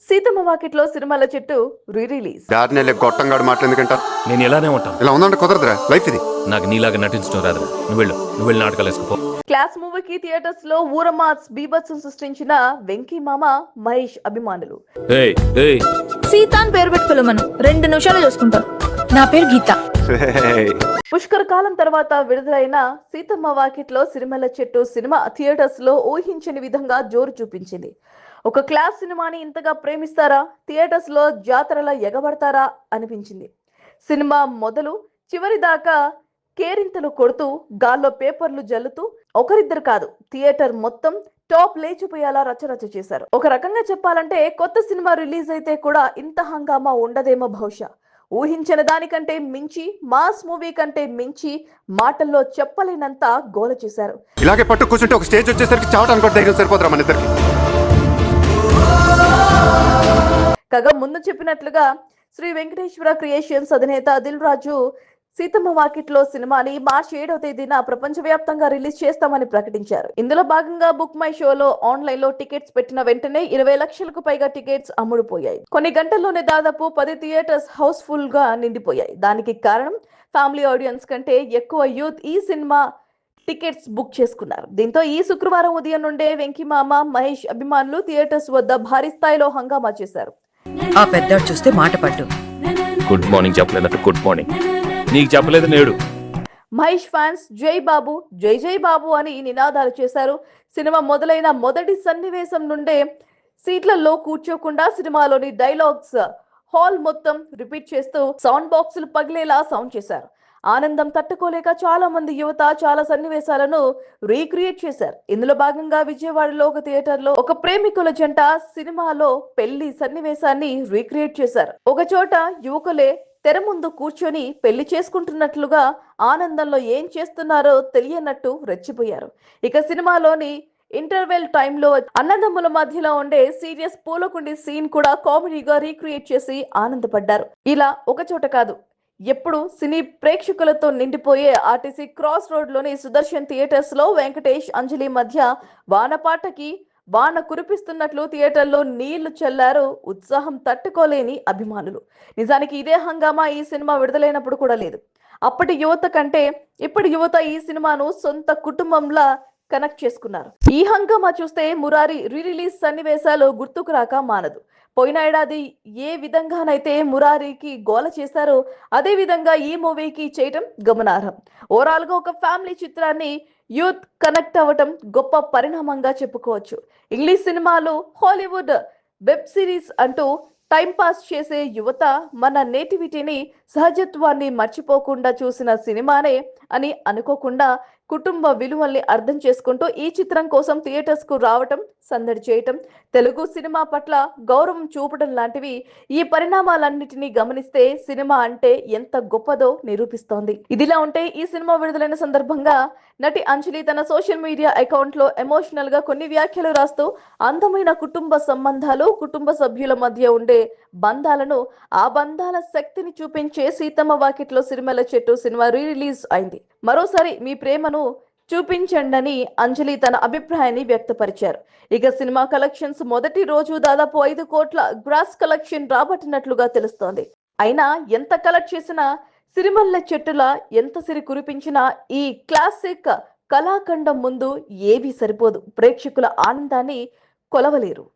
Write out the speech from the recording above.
సీతమ్మ వాకిట్లో సిరిమల్ల చెట్టు రిలీజ్. దారిని గొట్టంగాడు మాట్లాడేందుకంటారు. నేను ఇలానే ఉంటాను. ఇలా ఉందంటే కుదరదురా, లైఫ్ ఇది. నాకు నీలాగా నటించడం రాదు. నువ్వు వెళ్ళి నాటకాలు వేసుకో. క్లాస్ మూవీకి థియేటర్స్ లో ఊరమాస్ బీభత్సం సృష్టించిన వెంకీ మామ మహేష్ అభిమానులు. సీతాన్ పేరు పెట్టి పిలవమను, 2 నిమిషాలు చూసుకుంటారు. నా పేరు గీత. పుష్కర కాలం తర్వాత విడుదలైన సీతమ్మ వాకిట్లో సిరిమల్ల చెట్టు సినిమా థియేటర్స్ లో ఊహించని విధంగా జోరు చూపించింది. ఒక క్లాస్ సినిమాని ఇంతగా ప్రేమిస్తారా, థియేటర్స్ లో జాతరలా ఎగబడతారా అనిపించింది. సినిమా మొదలు చివరి దాకా కేరింతలు కొడుతూ గాల్లో పేపర్లు జల్లుతూ ఒకరిద్దరు కాదు, థియేటర్ మొత్తం టాప్ లేచిపోయేలా రచరచ చేశారు. ఒక రకంగా చెప్పాలంటే కొత్త సినిమా రిలీజ్ అయితే కూడా ఇంత హంగామా ఉండదేమో బహుశా. ఊహించిన దానికంటే మించి, మాస్ మూవీ కంటే మించి మాటల్లో చెప్పలేనంత గోల చేశారు. ఇలాగే పట్టు కూర్చుంటే ఒక స్టేజ్ వచ్చేసరికి చావడానికి కూడా ధైర్యం సరిపోతురా మన ఇద్దరికి. కాగా ముందు చెప్పినట్లుగా శ్రీ వెంకటేశ్వర క్రియేషన్స్ అధినేత దిల్ రాజు సీతమ్మ వాకిట్లో సినిమాని మార్చి 7వ తేదీన ప్రపంచవ్యాప్తంగా రిలీజ్ చేస్తామని ప్రకటించారు. ఇందులో భాగంగా బుక్ మై షోలో ఆన్లైన్ లో టికెట్స్ పెట్టిన వెంటనే 20 లక్షలకు పైగా టికెట్స్ అమ్ముడుపోయాయి. కొన్ని గంటల్లోనే దాదాపు 10 థియేటర్స్ హౌస్ఫుల్ గా నిండిపోయాయి. దానికి కారణం ఫ్యామిలీ ఆడియన్స్ కంటే ఎక్కువ యూత్ ఈ సినిమా టికెట్స్ బుక్ చేసుకున్నారు. దీంతో ఈ శుక్రవారం ఉదయం నుండే వెంకీ మామ మహేష్ అభిమానులు థియేటర్స్ వద్ద భారీ స్థాయిలో హంగామా చేశారు. ఆ పెద్దాడు చూస్తే మాట పట్టు. గుడ్ మార్నింగ్ చెప్పలేదంటే గుడ్ మార్నింగ్ నీకు చెప్పలేదు నేడు. మహేష్ ఫ్యాన్స్ జై బాబు, జై జై బాబు అని నినాదాలు చేశారు. సినిమా మొదలైన మొదటి సన్నివేశం నుండే సీట్లలో కూర్చోకుండా సినిమాలోని డైలాగ్స్ హాల్ మొత్తం రిపీట్ చేస్తూ సౌండ్ బాక్సులు పగిలేలా సౌండ్ చేశారు. ఆనందం తట్టుకోలేక చాలా మంది యువత చాలా సన్నివేశాలను రీక్రియేట్ చేశారు. ఇందులో భాగంగా విజయవాడలో ఒక థియేటర్ లో ఒక ప్రేమికుల జంట సినిమాలో పెళ్లి సన్నివేశాన్ని రీక్రియేట్ చేశారు. ఒక చోట యువకులే తెర ముందు కూర్చొని పెళ్లి చేసుకుంటున్నట్లుగా ఆనందంలో ఏం చేస్తున్నారో తెలియనట్టు రెచ్చిపోయారు. ఇక సినిమాలోని ఇంటర్వెల్ టైంలో అన్నదమ్ముల మధ్యలో ఉండే సీరియస్ పూలకుండి సీన్ కూడా కామెడీగా రీక్రియేట్ చేసి ఆనందపడ్డారు. ఇలా ఒక చోట కాదు, ఎప్పుడు సినీ ప్రేక్షకులతో నిండిపోయే ఆర్టీసీ క్రాస్ రోడ్ లోని సుదర్శన్ థియేటర్స్ లో వెంకటేష్ అంజలి మధ్య వానపాటకి వాన కురిపిస్తున్నట్లు థియేటర్లో నీళ్లు చల్లారు ఉత్సాహం తట్టుకోలేని అభిమానులు. నిజానికి ఇదే హంగామా ఈ సినిమా విడుదలైనప్పుడు కూడా లేదు. అప్పటి యువత కంటే ఇప్పటి యువత ఈ సినిమాను సొంత కుటుంబంలా కనెక్ట్ చేసుకున్నారు. ఈ హంగామా చూస్తే మురారి రిలీజ్ సన్నివేశాలు గుర్తుకు రాక మానదు. పోయిన ఏడాది ఏ విధంగానైతే మురారికి గోల చేశారో అదే విధంగా ఈ మూవీకి చేయటం గమనార్హం. ఓవరాల్ గా ఒక ఫ్యామిలీ చిత్రాన్ని యూత్ కనెక్ట్ అవ్వటం గొప్ప పరిణామంగా చెప్పుకోవచ్చు. ఇంగ్లీష్ సినిమాలు, హాలీవుడ్ వెబ్ సిరీస్ అంటూ టైం పాస్ చేసే యువత మన నేటివిటీని, సహజత్వాన్ని మర్చిపోకుండా చూసిన సినిమానే అని అనుకోకుండా కుటుంబ విలువల్ని అర్థం చేసుకుంటూ ఈ చిత్రం కోసం థియేటర్స్ కు రావటం, సందడి చేయటం, తెలుగు సినిమా పట్ల గౌరవం చూపడం లాంటివి ఈ పరిణామాలన్నిటినీ గమనిస్తే సినిమా అంటే ఎంత గొప్పదో నిరూపిస్తోంది. ఇదిలా ఉంటే ఈ సినిమా విడుదలైన సందర్భంగా నటి అంజలి తన సోషల్ మీడియా అకౌంట్ లో ఎమోషనల్ గా కొన్ని వ్యాఖ్యలు రాస్తూ అందమైన కుటుంబ సంబంధాలు, కుటుంబ సభ్యుల మధ్య ఉండే బంధాలను, ఆ బంధాల శక్తిని చూపించే సీతమ్మ వాకిట్లో సిరిమల్ల చెట్టు సినిమా రిలీజ్ అయింది. మరోసారి మీ ప్రేమను చూపించండని అంజలి తన అభిప్రాయాన్ని వ్యక్తపరిచారు. ఇక సినిమా కలెక్షన్స్ మొదటి రోజు దాదాపు 5 కోట్ల గ్రాస్ కలెక్షన్ రాబట్టినట్లుగా తెలుస్తోంది. అయినా ఎంత కలెక్ట్ చేసినా సిరిమల్ల చెట్టులా ఎంత సిరి కురిపించినా ఈ క్లాసిక్ కళాఖండం ముందు ఏవీ సరిపోదు. ప్రేక్షకుల ఆనందాన్ని కొలవలేరు.